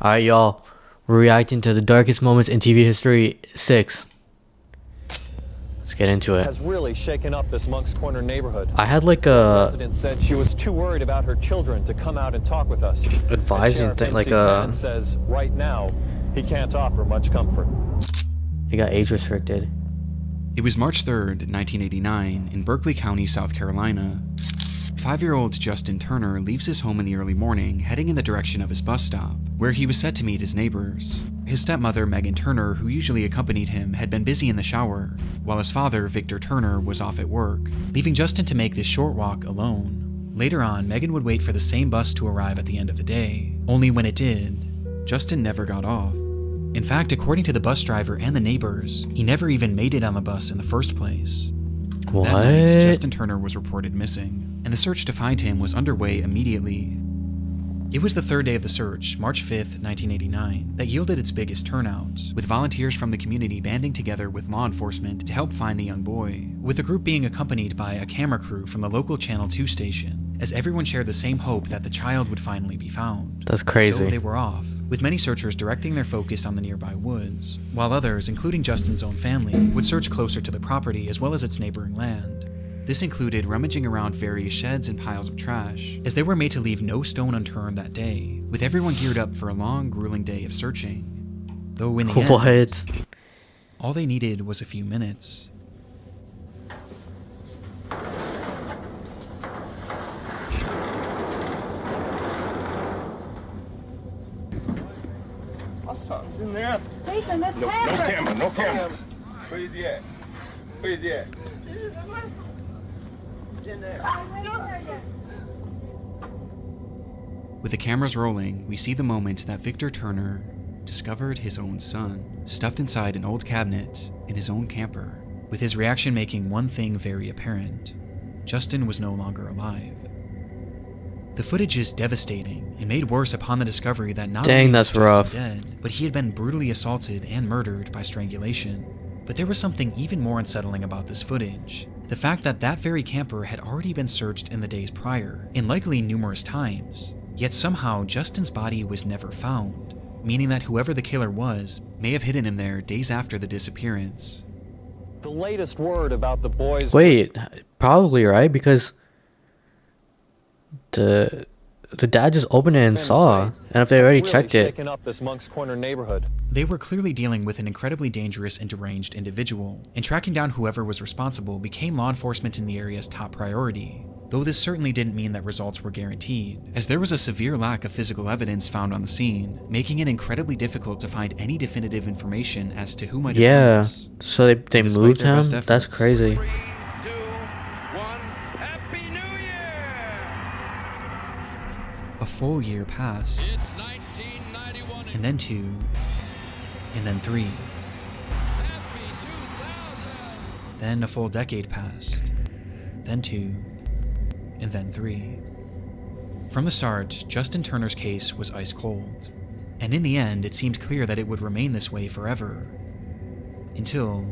Alright, y'all. We're reacting to the darkest moments in TV history 6. Let's get into it. Has really shaken up this Moncks Corner neighborhood. I had like The a resident said she was too worried about her children to come out and talk with us. advising And thing, Sheriff like N.C. Penn says right now he can't offer much comfort. he got age restricted. It was March 3rd, 1989, in Berkeley County, South Carolina. 5-year-old Justin Turner leaves his home in the early morning, heading in the direction of his bus stop, where he was set to meet his neighbors. His stepmother, Megan Turner, who usually accompanied him, had been busy in the shower, while his father, Victor Turner, was off at work, leaving Justin to make this short walk alone. Later on, Megan would wait for the same bus to arrive at the end of the day, only when it did, Justin never got off. In fact, according to the bus driver and the neighbors, he never even made it on the bus in the first place. What? That night, Justin Turner was reported missing, and the search to find him was underway immediately. It was the third day of the search, March 5th, 1989, that yielded its biggest turnout, with volunteers from the community banding together with law enforcement to help find the young boy, with the group being accompanied by a camera crew from the local Channel 2 station, as everyone shared the same hope that the child would finally be found. That's crazy. So they were off, with many searchers directing their focus on the nearby woods, while others, including Justin's own family, would search closer to the property as well as its neighboring land. This included rummaging around various sheds and piles of trash, as they were made to leave no stone unturned that day, with everyone geared up for a long, grueling day of searching. Though in the end, What? all they needed was a few minutes. Something's in there. Nathan, that's No camera, no camera. Where is he at? Where is he at? With the cameras rolling, we see the moment that Victor Turner discovered his own son, stuffed inside an old cabinet in his own camper, with his reaction making one thing very apparent. Justin was no longer alive. The footage is devastating and made worse upon the discovery that not Dang, only that's was Justin rough. dead, but he had been brutally assaulted and murdered by strangulation. But there was something even more unsettling about this footage. The fact that that very camper had already been searched in the days prior, and likely numerous times. Yet somehow Justin's body was never found, meaning that whoever the killer was may have hidden him there days after the disappearance. The latest word about the boys. Wait, probably right, because the dad just opened it and saw, and if they already really checked it, shaken up this Moncks Corner neighborhood. They were clearly dealing with an incredibly dangerous and deranged individual, and tracking down whoever was responsible became law enforcement in the area's top priority. Though this certainly didn't mean that results were guaranteed, as there was a severe lack of physical evidence found on the scene, making it incredibly difficult to find any definitive information as to who might have done yeah. this. So they Despite moved their him. best That's efforts. crazy. 3, 2, 1, Happy New Year! A full year passed, It's 1991 and then 2, and then 3. Happy 2000! Then a full decade passed, then 2, and then 3. From the start, Justin Turner's case was ice cold, and in the end, it seemed clear that it would remain this way forever. Until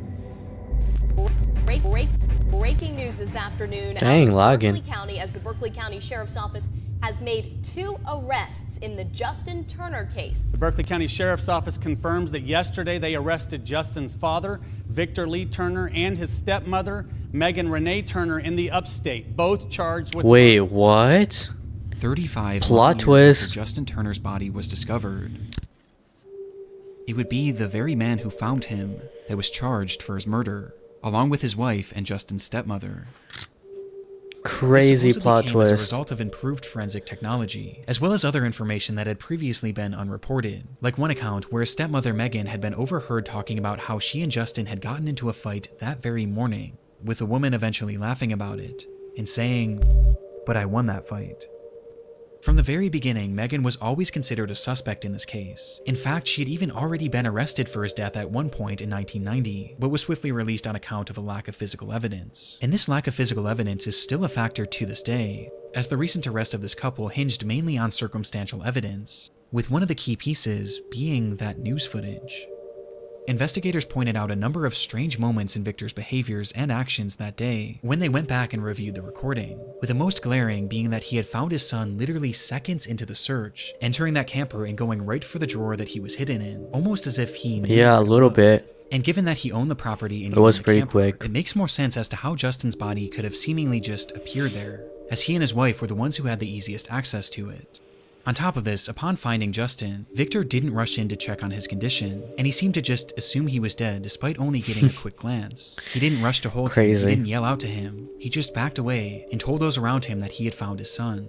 Breaking news this afternoon. Dang, out of lagging. Berkeley County, as the Berkeley County Sheriff's Office has made 2 arrests in the Justin Turner case. The Berkeley County Sheriff's Office confirms that yesterday they arrested Justin's father, Victor Lee Turner, and his stepmother, Megan Renee Turner, in the upstate, both charged with Wait, what? 35 Plot years twist. after Justin Turner's body was discovered, it would be the very man who found him that was charged for his murder, along with his wife and Justin's stepmother. Crazy This supposedly plot came as a twist. result of improved forensic technology, as well as other information that had previously been unreported. Like one account where stepmother Megan had been overheard talking about how she and Justin had gotten into a fight that very morning, with the woman eventually laughing about it and saying, "But I won that fight." From the very beginning, Megan was always considered a suspect in this case. In fact, she had even already been arrested for his death at one point in 1990, but was swiftly released on account of a lack of physical evidence. And this lack of physical evidence is still a factor to this day, as the recent arrest of this couple hinged mainly on circumstantial evidence, with one of the key pieces being that news footage. Investigators pointed out a number of strange moments in Victor's behaviors and actions that day when they went back and reviewed the recording, with the most glaring being that he had found his son literally seconds into the search, entering that camper and going right for the drawer that he was hidden in, almost as if he knew Yeah, a where to little look. bit. And given that he owned the property and It was owned the pretty camper, quick. it makes more sense as to how Justin's body could have seemingly just appeared there, as he and his wife were the ones who had the easiest access to it. On top of this, upon finding Justin, Victor didn't rush in to check on his condition, and he seemed to just assume he was dead despite only getting a quick glance. He didn't rush to hold him, Crazy. he didn't yell out to him, he just backed away and told those around him that he had found his son.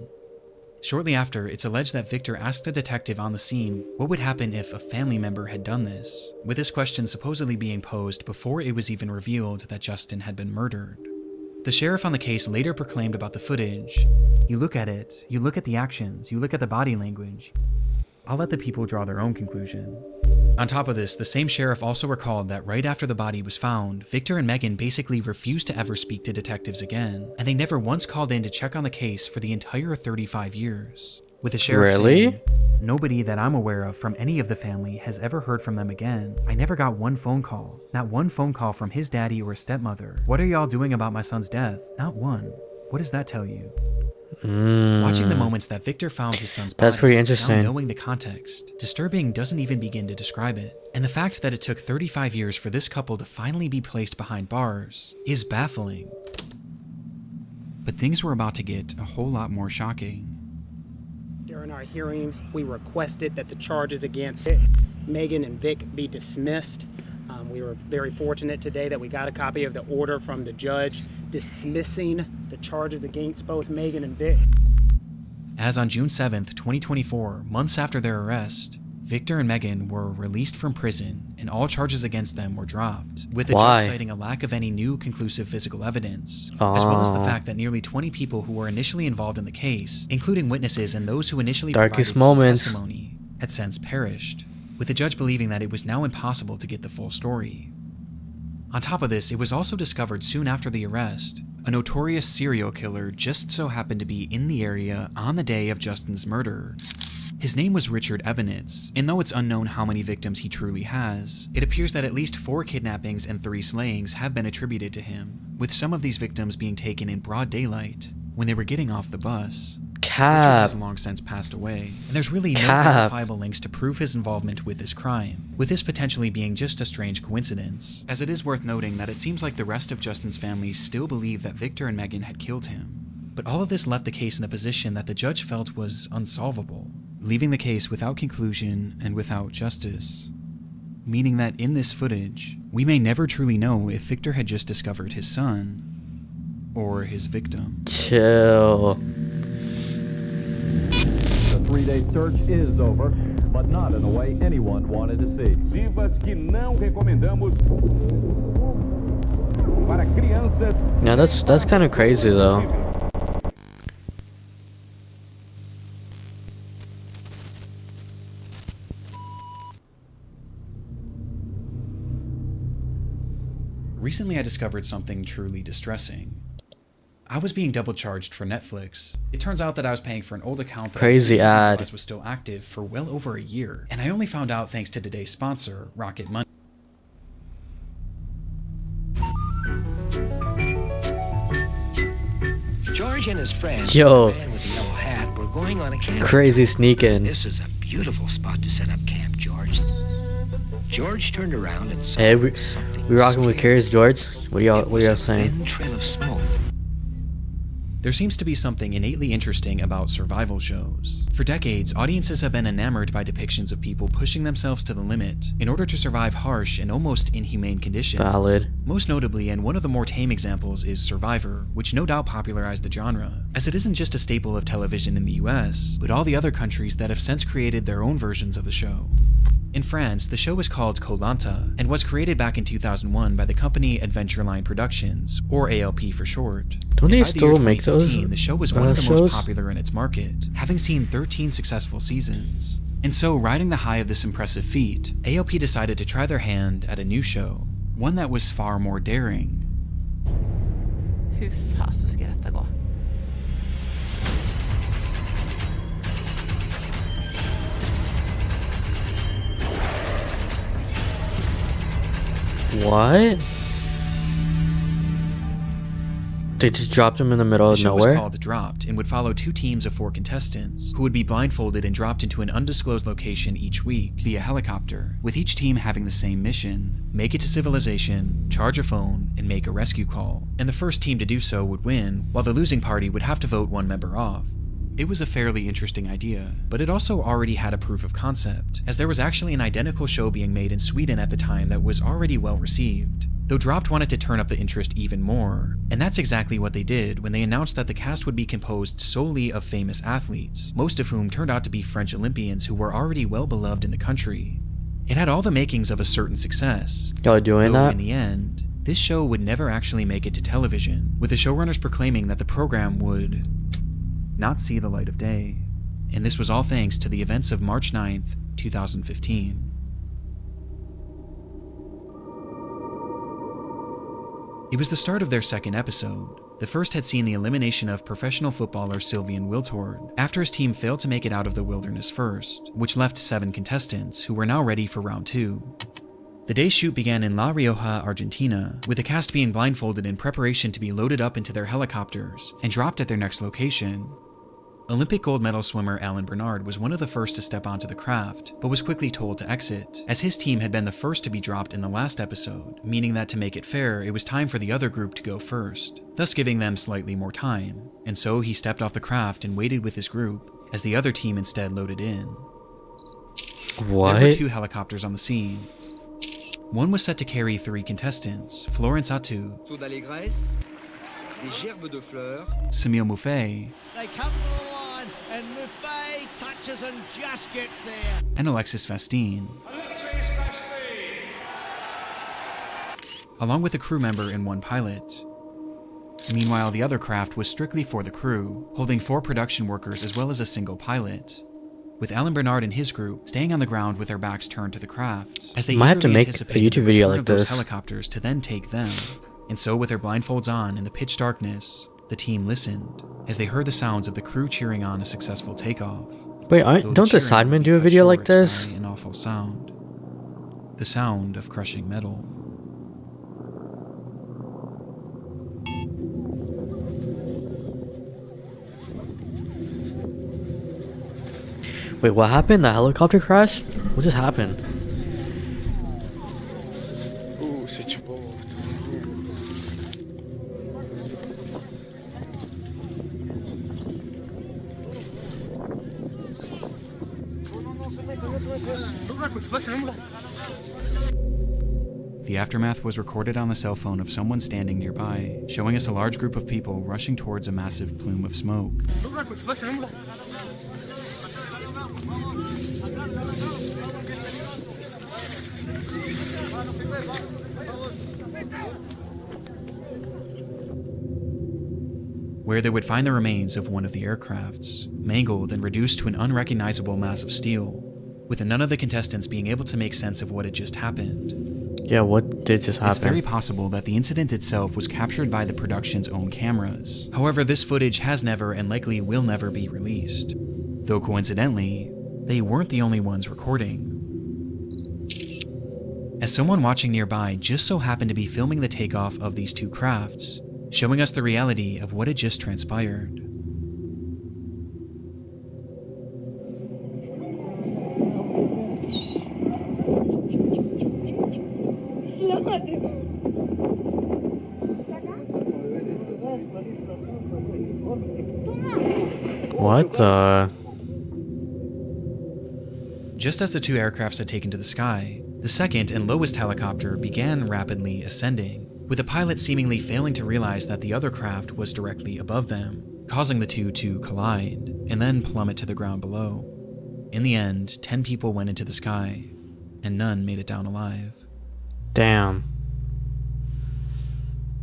Shortly after, it's alleged that Victor asked a detective on the scene what would happen if a family member had done this, with this question supposedly being posed before it was even revealed that Justin had been murdered. The sheriff on the case later proclaimed about the footage, "You look at it, you look at the actions, you look at the body language. I'll let the people draw their own conclusion." On top of this, the same sheriff also recalled that right after the body was found, Victor and Megan basically refused to ever speak to detectives again, and they never once called in to check on the case for the entire 35 years. With the sheriff Really? saying, "Nobody that I'm aware of from any of the family has ever heard from them again. I never got one phone call. Not one phone call from his daddy or stepmother. What are y'all doing about my son's death? Not one. What does that tell you?" Watching the moments that Victor found his son's body, That's pretty now interesting. knowing the context, disturbing doesn't even begin to describe it. And the fact that it took 35 years for this couple to finally be placed behind bars is baffling. But things were about to get a whole lot more shocking. During our hearing, we requested that the charges against Megan and Vic be dismissed. We were very fortunate today that we got a copy of the order from the judge dismissing the charges against both Megan and Vic. As on June 7th, 2024, months after their arrest, Victor and Megan were released from prison and all charges against them were dropped, with the Why? judge citing a lack of any new conclusive physical evidence, as well as the Oh. fact that nearly 20 people who were initially involved in the case, including witnesses and those who initially Darkest provided key moments. testimony, had since perished, with the judge believing that it was now impossible to get the full story. On top of this, it was also discovered soon after the arrest, a notorious serial killer just so happened to be in the area on the day of Justin's murder. His name was Richard Evanitz, and though it's unknown how many victims he truly has, it appears that at least 4 kidnappings and 3 slayings have been attributed to him, with some of these victims being taken in broad daylight when they were getting off the bus. Richard Cap. has long since passed away, and there's really no Cap. verifiable links to prove his involvement with this crime, with this potentially being just a strange coincidence, as it is worth noting that it seems like the rest of Justin's family still believe that Victor and Megan had killed him. But all of this left the case in a position that the judge felt was unsolvable, leaving the case without conclusion and without justice. Meaning that in this footage, we may never truly know if Victor had just discovered his son, or his victim. Chill. The 3-day search is over, but not in a way anyone wanted to see. Vivas que não recomendamos para crianças. Yeah, that's kind of crazy though. Recently, I discovered something truly distressing. I was being double charged for Netflix. It turns out that I was paying for an old account that Crazy I didn't ad. realize was still active for well over a year, and I only found out thanks to today's sponsor, Rocket Money. George and his friend, Yo. the man with the yellow hat, were going on a camp. Crazy sneaking. This is a beautiful spot to set up camp, George. George turned around and saw Hey, we something rocking with scary. Curious George. What It are was y'all a saying? thin trail of smoke. There seems to be something innately interesting about survival shows. For decades, audiences have been enamored by depictions of people pushing themselves to the limit in order to survive harsh and almost inhumane conditions. Valid. Most notably, and one of the more tame examples, is Survivor, which no doubt popularized the genre, as it isn't just a staple of television in the US, but all the other countries that have since created their own versions of the show. In France, the show was called Koh Lanta and was created back in 2001 by the company Adventureline Productions, or ALP for short. Don't they And by the year still make those 2015, the show was one of the shows? most popular in its market, having seen 13 successful seasons. And so, riding the high of this impressive feat, ALP decided to try their hand at a new show, one that was far more daring. Hur fasen ska detta gå? What? They just dropped him in the middle The of show was nowhere? called Dropped and would follow 2 teams of 4 contestants who would be blindfolded and dropped into an undisclosed location each week via helicopter, with each team having the same mission: make it to civilization, charge a phone, and make a rescue call. And the first team to do so would win, while the losing party would have to vote one member off. It was a fairly interesting idea, but it also already had a proof of concept, as there was actually an identical show being made in Sweden at the time that was already well received. Though Dropped wanted to turn up the interest even more, and that's exactly what they did when they announced that the cast would be composed solely of famous athletes, most of whom turned out to be French Olympians who were already well beloved in the country. It had all the makings of a certain success. Y'all doing though that? in the end, this show would never actually make it to television, with the showrunners proclaiming that the program would not see the light of day. And this was all thanks to the events of March 9th, 2015. It was the start of their second episode. The first had seen the elimination of professional footballer Sylvian Wiltord after his team failed to make it out of the wilderness first, which left 7 contestants who were now ready for round 2. The day's shoot began in La Rioja, Argentina, with the cast being blindfolded in preparation to be loaded up into their helicopters and dropped at their next location. Olympic gold medal swimmer Alan Bernard was one of the first to step onto the craft, but was quickly told to exit, as his team had been the first to be dropped in the last episode, meaning that to make it fair, it was time for the other group to go first, thus giving them slightly more time. And so he stepped off the craft and waited with his group, as the other team instead loaded in. What? There were 2 helicopters on the scene. One was set to carry 3 contestants: Florence Attu, Semil Mouffet, They come to the line and Mouffet touches and just gets there. and Alexis Vastine, along with a crew member and 1 pilot. Meanwhile, the other craft was strictly for the crew, holding 4 production workers as well as a single pilot, with Alan Bernard and his group staying on the ground with their backs turned to the craft, as they Might have to eagerly make a anticipated the YouTube video return like of those this. helicopters to then take them. And so, with their blindfolds on in the pitch darkness, the team listened as they heard the sounds of the crew cheering on a successful takeoff. Wait, Though don't the cheering Sidemen would do be a cut video like short this? by an awful sound. The sound of crushing metal. Wait, what happened? A helicopter crash? What just happened? The aftermath was recorded on the cell phone of someone standing nearby, showing us a large group of people rushing towards a massive plume of smoke. Where they would find the remains of one of the aircrafts, mangled and reduced to an unrecognizable mass of steel, with none of the contestants being able to make sense of what had just happened. Yeah, what did just happen? It's very possible that the incident itself was captured by the production's own cameras. However, this footage has never and likely will never be released. Though coincidentally, they weren't the only ones recording, as someone watching nearby just so happened to be filming the takeoff of these 2 crafts, showing us the reality of what had just transpired. What the? Just as the 2 aircrafts had taken to the sky, the second and lowest helicopter began rapidly ascending, with the pilot seemingly failing to realize that the other craft was directly above them, causing the 2 to collide and then plummet to the ground below. In the end, 10 people went into the sky, and none made it down alive. Damn.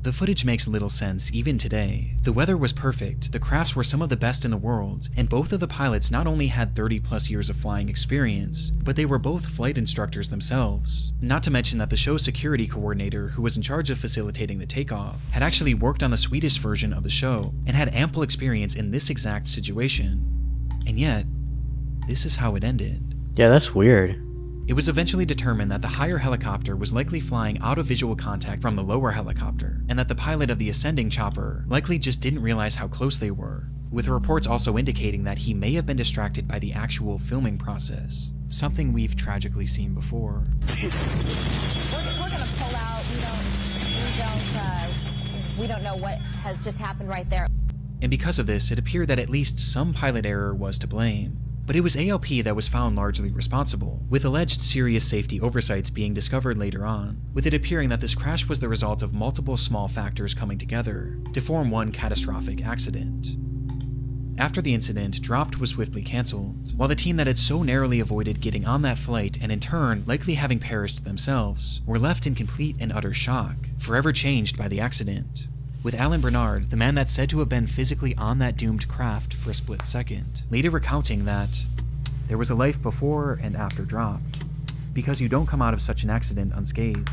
The footage makes little sense even today. The weather was perfect, the crafts were some of the best in the world, and both of the pilots not only had 30+ years of flying experience, but they were both flight instructors themselves. Not to mention that the show's security coordinator, who was in charge of facilitating the takeoff, had actually worked on the Swedish version of the show and had ample experience in this exact situation. And yet, this is how it ended. Yeah, that's weird. It was eventually determined that the higher helicopter was likely flying out of visual contact from the lower helicopter, and that the pilot of the ascending chopper likely just didn't realize how close they were, with reports also indicating that he may have been distracted by the actual filming process, something we've tragically seen before. We're gonna pull out. We don't know what has just happened right there. And because of this, it appeared that at least some pilot error was to blame. But it was ALP that was found largely responsible, with alleged serious safety oversights being discovered later on, with it appearing that this crash was the result of multiple small factors coming together to form one catastrophic accident. After the incident, Dropped was swiftly cancelled, while the team that had so narrowly avoided getting on that flight and in turn likely having perished themselves were left in complete and utter shock, forever changed by the accident. With Alan Bernard, the man that's said to have been physically on that doomed craft for a split second, later recounting that there was a life before and after Dropped, because you don't come out of such an accident unscathed.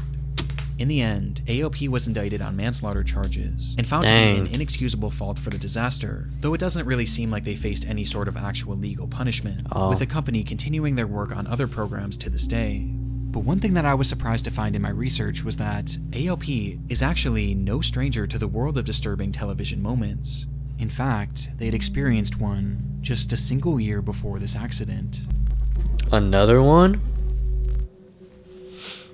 In the end, AOP was indicted on manslaughter charges and found to be an inexcusable fault for the disaster, though it doesn't really seem like they faced any sort of actual legal punishment, with the company continuing their work on other programs to this day. But one thing that I was surprised to find in my research was that AOP is actually no stranger to the world of disturbing television moments. In fact, they had experienced one just a single year before this accident. Another one?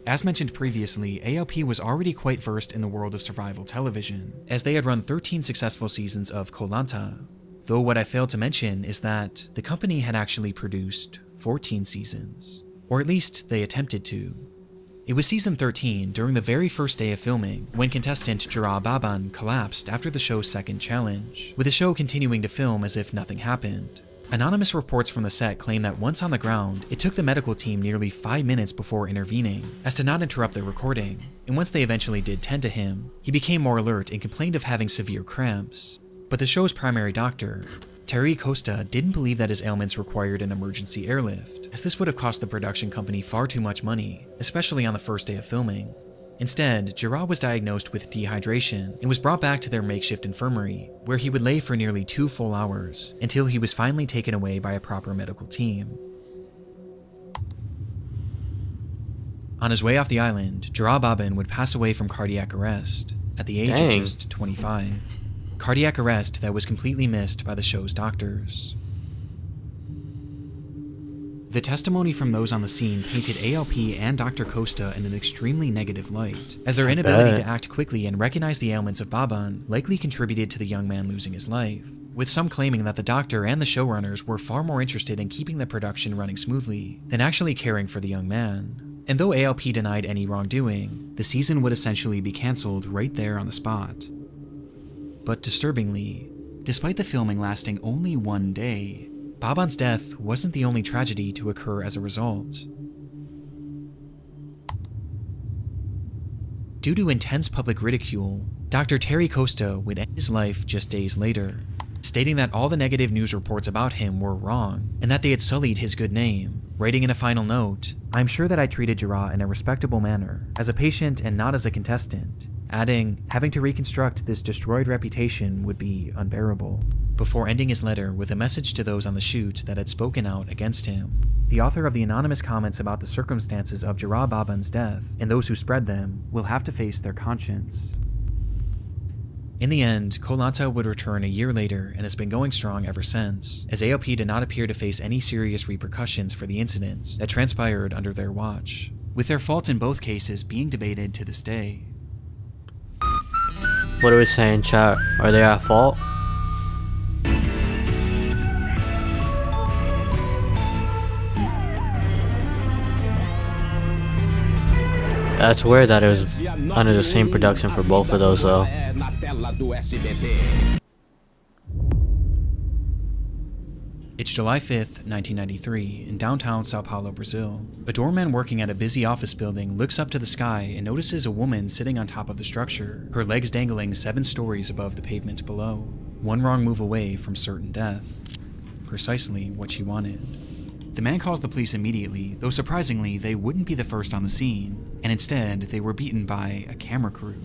As mentioned previously, AOP was already quite versed in the world of survival television, as they had run 13 successful seasons of Koh Lanta. Though what I failed to mention is that the company had actually produced 14 seasons. Or at least they attempted to. It was season 13, during the very first day of filming, when contestant Jara Baban collapsed after the show's second challenge, with the show continuing to film as if nothing happened. Anonymous reports from the set claim that once on the ground, it took the medical team nearly 5 minutes before intervening, as to not interrupt their recording, and once they eventually did tend to him, he became more alert and complained of having severe cramps. But the show's primary doctor, Terry Costa, didn't believe that his ailments required an emergency airlift, as this would have cost the production company far too much money, especially on the first day of filming. Instead, Jara was diagnosed with dehydration and was brought back to their makeshift infirmary, where he would lay for nearly 2 full hours, until he was finally taken away by a proper medical team. On his way off the island, Jara Baban would pass away from cardiac arrest at the age of just 25. Cardiac arrest that was completely missed by the show's doctors. The testimony from those on the scene painted ALP and Dr. Costa in an extremely negative light, as their inability to act quickly and recognize the ailments of Baban likely contributed to the young man losing his life, with some claiming that the doctor and the showrunners were far more interested in keeping the production running smoothly than actually caring for the young man. And though ALP denied any wrongdoing, the season would essentially be cancelled right there on the spot. But disturbingly, despite the filming lasting only 1 day, Baban's death wasn't the only tragedy to occur as a result. Due to intense public ridicule, Dr. Terry Costa would end his life just days later, stating that all the negative news reports about him were wrong and that they had sullied his good name, writing in a final note, "I'm sure that I treated Jara in a respectable manner, as a patient and not as a contestant," adding, "having to reconstruct this destroyed reputation would be unbearable," before ending his letter with a message to those on the shoot that had spoken out against him. The author of the anonymous comments about the circumstances of Jara Baban's death, and those who spread them, will have to face their conscience. In the end, Koh Lanta would return a year later and has been going strong ever since, as AOP did not appear to face any serious repercussions for the incidents that transpired under their watch, with their fault in both cases being debated to this day. What are we saying, chat? Are they at fault? That's weird that it was under the same production for both of those, though. It's July 5th, 1993, in downtown Sao Paulo, Brazil. A doorman working at a busy office building looks up to the sky and notices a woman sitting on top of the structure, her legs dangling 7 stories above the pavement below. One wrong move away from certain death. Precisely what she wanted. The man calls the police immediately, though surprisingly, they wouldn't be the first on the scene, and instead, they were beaten by a camera crew.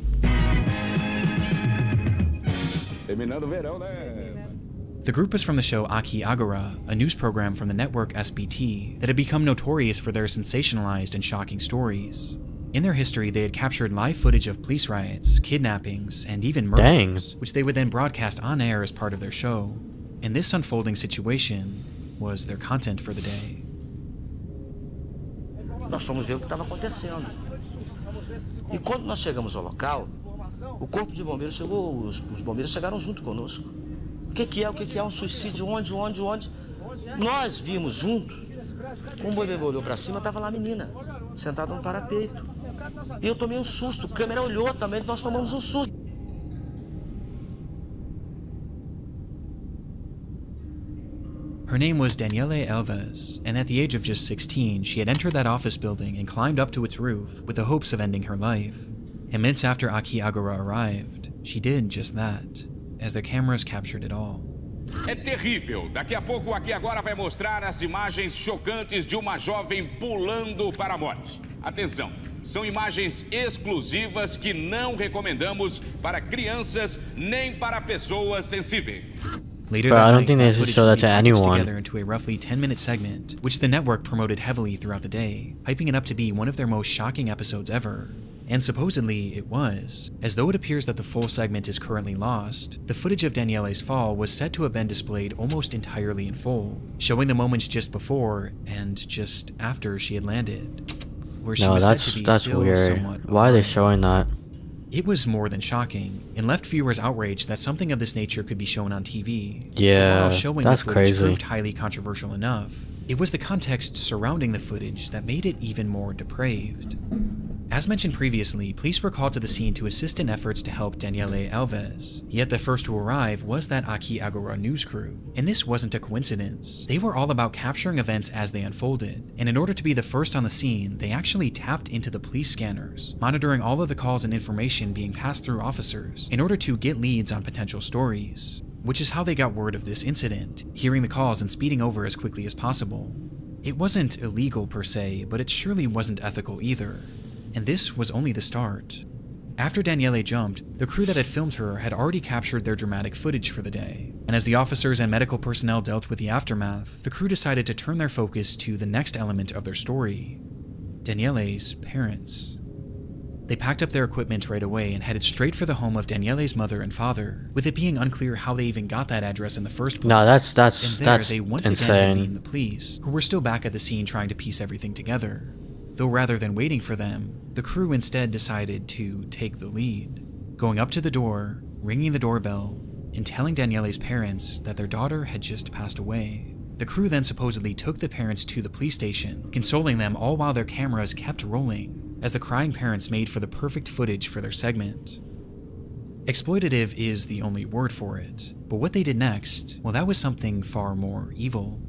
The group was from the show Aki Agora, a news program from the network SBT that had become notorious for their sensationalized and shocking stories. In their history, they had captured live footage of police riots, kidnappings, and even murders, which they would then broadcast on air as part of their show. And this unfolding situation was their content for the day. Nós fomos ver o que estava acontecendo. E quando nós chegamos ao local, o corpo de bombeiros chegou, os bombeiros chegaram junto conosco. O que é um suicídio? Onde? Nós vimos junto. Quando o bombeiro olhou para cima, estava lá a menina, sentada no parapeito. E eu tomei um susto, a câmera olhou também, nós tomamos um susto. Her name was Daniele Alves, and at the age of just 16, she had entered that office building and climbed up to its roof with the hopes of ending her life. And minutes after Aki Agora arrived, she did just that, as their cameras captured it all. É terrível. Daqui a pouco o Aqui Agora vai mostrar as imagens chocantes de uma jovem pulando para a morte. Atenção, são imagens exclusivas que não recomendamos para crianças nem para pessoas sensíveis. Later Bro, that I don't night, think they that should footage show would that be to packaged anyone. together into a roughly 10-minute segment, which the network promoted heavily throughout the day, hyping it up to be one of their most shocking episodes ever. And supposedly it was, as though it appears that the full segment is currently lost. The footage of Daniele's fall was said to have been displayed almost entirely in full, showing the moments just before and just after she had landed, where she No, was said to be that's still weird. somewhat Why are they alive. showing that? It was more than shocking, and left viewers outraged that something of this nature could be shown on TV. Yeah, While showing that's the footage crazy. proved highly controversial enough, it was the context surrounding the footage that made it even more depraved. As mentioned previously, police were called to the scene to assist in efforts to help Daniele Alves, yet the first to arrive was that Aki Agora news crew. And this wasn't a coincidence. They were all about capturing events as they unfolded, and in order to be the first on the scene, they actually tapped into the police scanners, monitoring all of the calls and information being passed through officers in order to get leads on potential stories. Which is how they got word of this incident, hearing the calls and speeding over as quickly as possible. It wasn't illegal per se, but it surely wasn't ethical either. And this was only the start. After Daniele jumped, the crew that had filmed her had already captured their dramatic footage for the day, and as the officers and medical personnel dealt with the aftermath, the crew decided to turn their focus to the next element of their story: Daniele's parents. They packed up their equipment right away and headed straight for the home of Daniele's mother and father, with it being unclear how they even got that address in the first place. No, that's and there that's they once insane. again convened the police, who were still back at the scene trying to piece everything together. Though rather than waiting for them, the crew instead decided to take the lead, going up to the door, ringing the doorbell, and telling Daniele's parents that their daughter had just passed away. The crew then supposedly took the parents to the police station, consoling them all while their cameras kept rolling, as the crying parents made for the perfect footage for their segment. Exploitative is the only word for it, but what they did next, well, that was something far more evil.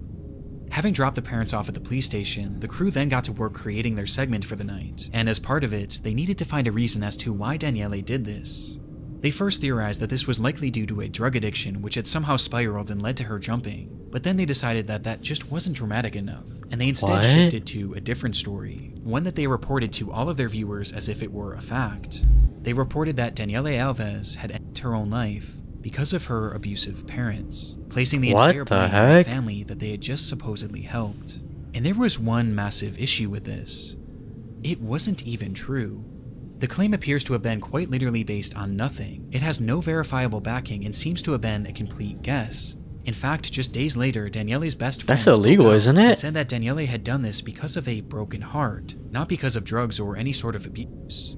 Having dropped the parents off at the police station, the crew then got to work creating their segment for the night, and as part of it, they needed to find a reason as to why Daniele did this. They first theorized that this was likely due to a drug addiction which had somehow spiraled and led to her jumping, but then they decided that that just wasn't dramatic enough, and they instead shifted to a different story, one that they reported to all of their viewers as if it were a fact. They reported that Daniele Alves had ended her own life because of her abusive parents, placing the entire blame on the family that they had just supposedly helped. And there was one massive issue with this. It wasn't even true. The claim appears to have been quite literally based on nothing. It has no verifiable backing and seems to have been a complete guess. In fact, just days later, Daniele's best friend That's illegal, isn't it? said that Daniele had done this because of a broken heart, not because of drugs or any sort of abuse.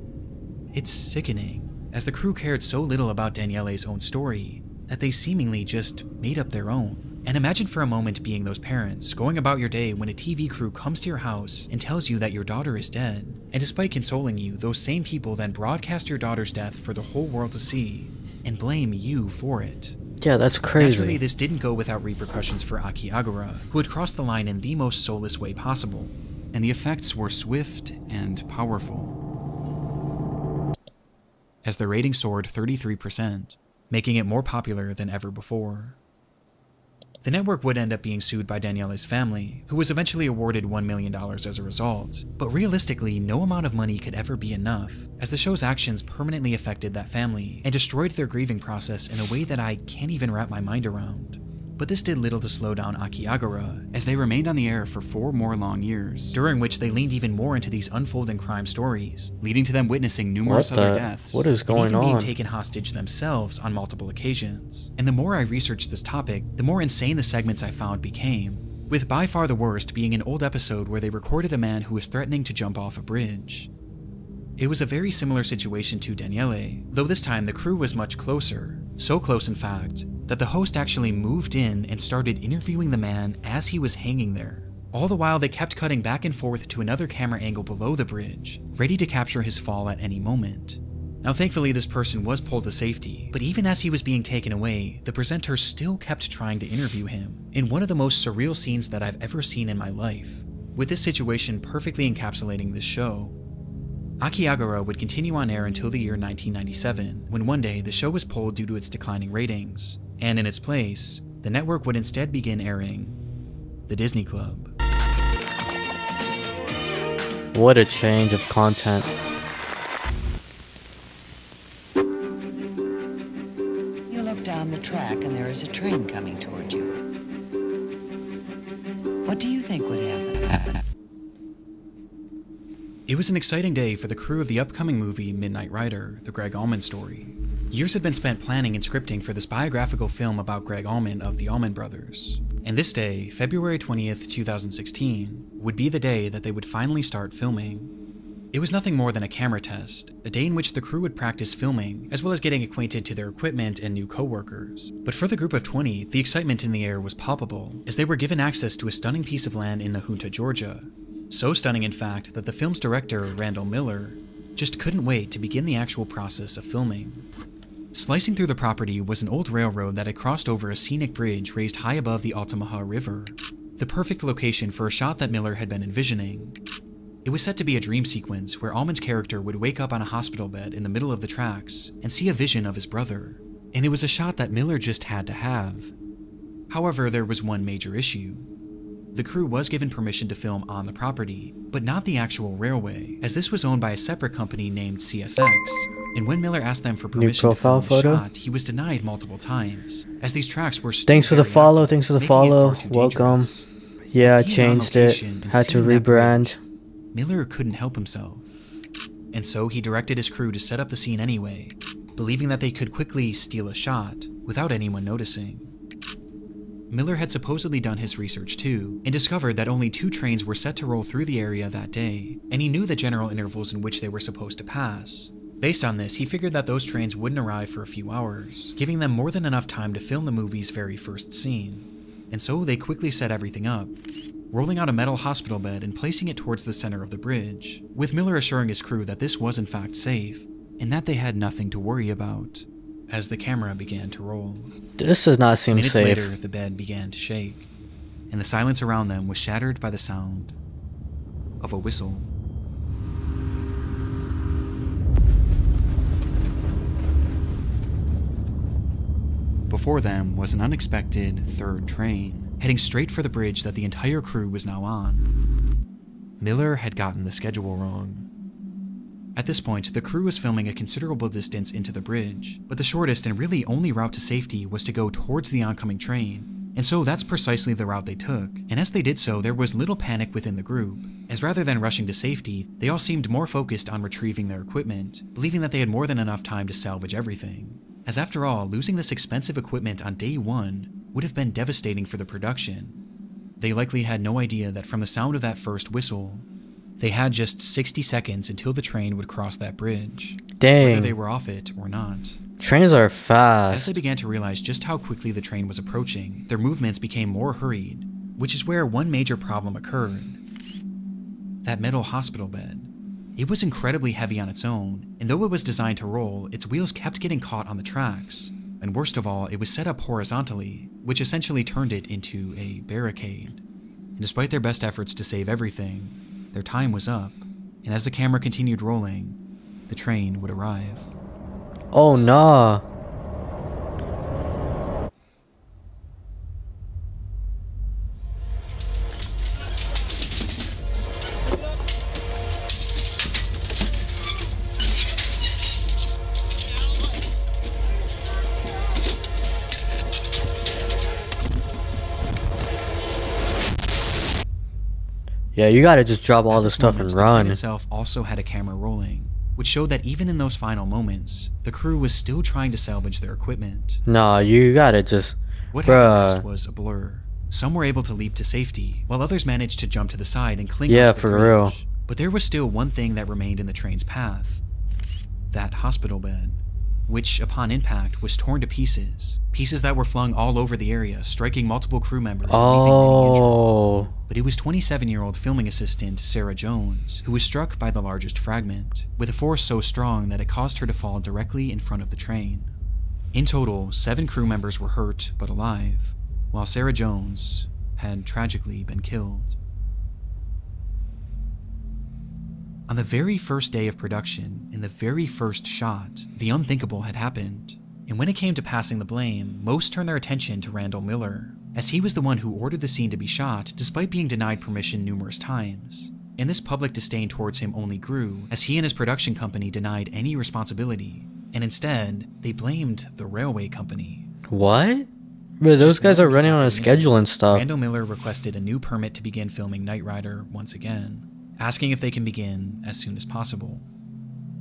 It's sickening, as the crew cared so little about Daniele's own story that they seemingly just made up their own. And imagine for a moment being those parents, going about your day when a TV crew comes to your house and tells you that your daughter is dead. And despite consoling you, those same people then broadcast your daughter's death for the whole world to see, and blame you for it. Yeah, that's crazy. Naturally, this didn't go without repercussions for Aki Agora, who had crossed the line in the most soulless way possible, and the effects were swift and powerful, as the rating soared 33%, making it more popular than ever before. The network would end up being sued by Daniele's family, who was eventually awarded $1 million as a result, but realistically, no amount of money could ever be enough, as the show's actions permanently affected that family and destroyed their grieving process in a way that I can't even wrap my mind around. But this did little to slow down Akiagara, as they remained on the air for 4 more long years, during which they leaned even more into these unfolding crime stories, leading to them witnessing numerous other deaths. What is going and even being on? taken hostage themselves on multiple occasions. And the more I researched this topic, the more insane the segments I found became, with by far the worst being an old episode where they recorded a man who was threatening to jump off a bridge. It was a very similar situation to Daniele, though this time the crew was much closer. So close, in fact, that the host actually moved in and started interviewing the man as he was hanging there. All the while, they kept cutting back and forth to another camera angle below the bridge, ready to capture his fall at any moment. Now, thankfully, this person was pulled to safety, but even as he was being taken away, the presenter still kept trying to interview him, in one of the most surreal scenes that I've ever seen in my life, with this situation perfectly encapsulating this show. Akiagara would continue on air until the year 1997, when one day the show was pulled due to its declining ratings, and in its place, the network would instead begin airing The Disney Club. What a change of content. You look down the track and there is a train coming toward you. What do you think would happen? It was an exciting day for the crew of the upcoming movie Midnight Rider, the Greg Allman story. Years had been spent planning and scripting for this biographical film about Greg Allman of the Allman Brothers. And this day, February 20th, 2016, would be the day that they would finally start filming. It was nothing more than a camera test, a day in which the crew would practice filming, as well as getting acquainted to their equipment and new co-workers. But for the group of 20, the excitement in the air was palpable, as they were given access to a stunning piece of land in Nahunta, Georgia. So stunning, in fact, that the film's director, Randall Miller, just couldn't wait to begin the actual process of filming. Slicing through the property was an old railroad that had crossed over a scenic bridge raised high above the Altamaha River, the perfect location for a shot that Miller had been envisioning. It was set to be a dream sequence where Allman's character would wake up on a hospital bed in the middle of the tracks and see a vision of his brother, and it was a shot that Miller just had to have. However, there was one major issue. The crew was given permission to film on the property, but not the actual railway, as this was owned by a separate company named CSX, and when Miller asked them for permission to film the shot, he was denied multiple times, as these tracks were still Thanks for the very follow, active, thanks for the making it follow, far too welcome. dangerous. Yeah, I Being on changed it, location and had to seeing that rebrand. bridge, Miller couldn't help himself, and so he directed his crew to set up the scene anyway, believing that they could quickly steal a shot without anyone noticing. Miller had supposedly done his research too, and discovered that only 2 trains were set to roll through the area that day, and he knew the general intervals in which they were supposed to pass. Based on this, he figured that those trains wouldn't arrive for a few hours, giving them more than enough time to film the movie's very first scene. And so they quickly set everything up, rolling out a metal hospital bed and placing it towards the center of the bridge, with Miller assuring his crew that this was in fact safe, and that they had nothing to worry about. As the camera began to roll, This does not seem minutes safe. later, the bed began to shake, and the silence around them was shattered by the sound of a whistle. Before them was an unexpected 3rd train, heading straight for the bridge that the entire crew was now on. Miller had gotten the schedule wrong. At this point, the crew was filming a considerable distance into the bridge, but the shortest and really only route to safety was to go towards the oncoming train, and so that's precisely the route they took. And as they did so, there was little panic within the group, as rather than rushing to safety, they all seemed more focused on retrieving their equipment, believing that they had more than enough time to salvage everything. As after all, losing this expensive equipment on day 1 would have been devastating for the production. They likely had no idea that from the sound of that first whistle, they had just 60 seconds until the train would cross that bridge, Dang. whether they were off it or not. Trains are As fast. they began to realize just how quickly the train was approaching, their movements became more hurried, which is where one major problem occurred. That metal hospital bed. It was incredibly heavy on its own, and though it was designed to roll, its wheels kept getting caught on the tracks. And worst of all, it was set up horizontally, which essentially turned it into a barricade. And despite their best efforts to save everything, their time was up, and as the camera continued rolling, the train would arrive. Oh nah. Yeah, you gotta just drop all the stuff and The train run. itself also had a camera rolling, which showed that even in those final moments, the crew was still trying to salvage their equipment. No, you gotta just... What happened next Bruh. was a blur. Some were able to leap to safety, while others managed to jump to the side and cling Yeah, onto the for bridge. real. But there was still one thing that remained in the train's path. That hospital bed, which upon impact was torn to pieces. Pieces that were flung all over the area, striking multiple crew members and leaving many injured. Oh. But it was 27-year-old filming assistant Sarah Jones who was struck by the largest fragment, with a force so strong that it caused her to fall directly in front of the train. In total, 7 crew members were hurt but alive, while Sarah Jones had tragically been killed. On the very first day of production, in the very first shot, the unthinkable had happened. And when it came to passing the blame, most turned their attention to Randall Miller, as he was the one who ordered the scene to be shot despite being denied permission numerous times. And this public disdain towards him only grew as he and his production company denied any responsibility, and instead, they blamed the railway company. What? But those guys are running on a schedule and stuff. Randall Miller requested a new permit to begin filming Knight Rider once again, asking if they can begin as soon as possible.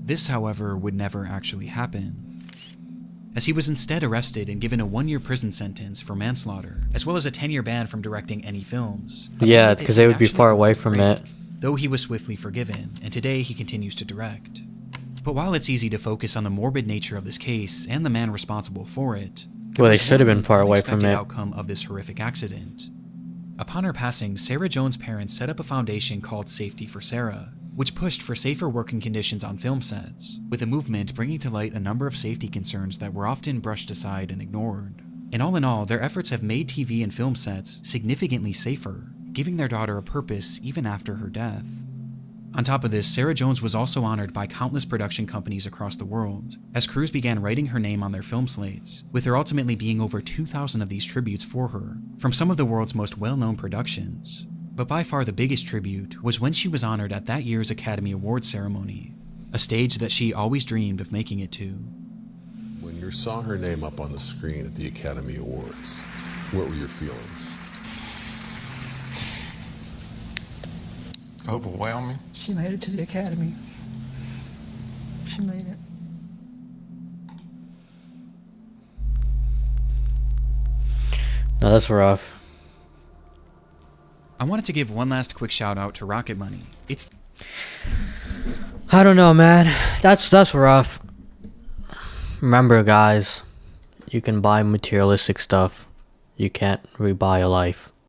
This, however, would never actually happen, as he was instead arrested and given a 1-year prison sentence for manslaughter, as well as a 10-year ban from directing any films. Yeah, That because he they would be actually far away wanted to from break, it. Though he was swiftly forgiven, and today he continues to direct. But while it's easy to focus on the morbid nature of this case and the man responsible for it, there Well, they was should have one been far away from unexpected it. outcome of this horrific accident. Upon her passing, Sarah Jones' parents set up a foundation called Safety for Sarah, which pushed for safer working conditions on film sets, with the movement bringing to light a number of safety concerns that were often brushed aside and ignored. And all in all, their efforts have made TV and film sets significantly safer, giving their daughter a purpose even after her death. On top of this, Sarah Jones was also honored by countless production companies across the world, as crews began writing her name on their film slates, with there ultimately being over 2,000 of these tributes for her, from some of the world's most well-known productions. But by far the biggest tribute was when she was honored at that year's Academy Awards ceremony, a stage that she always dreamed of making it to. When you saw her name up on the screen at the Academy Awards, what were your feelings? Overwhelming. She made it to the Academy. She made it. No, that's rough. I wanted to give one last quick shout out to Rocket Money. It's... I don't know, man. That's rough. Remember, guys, you can buy materialistic stuff. You can't rebuy a life.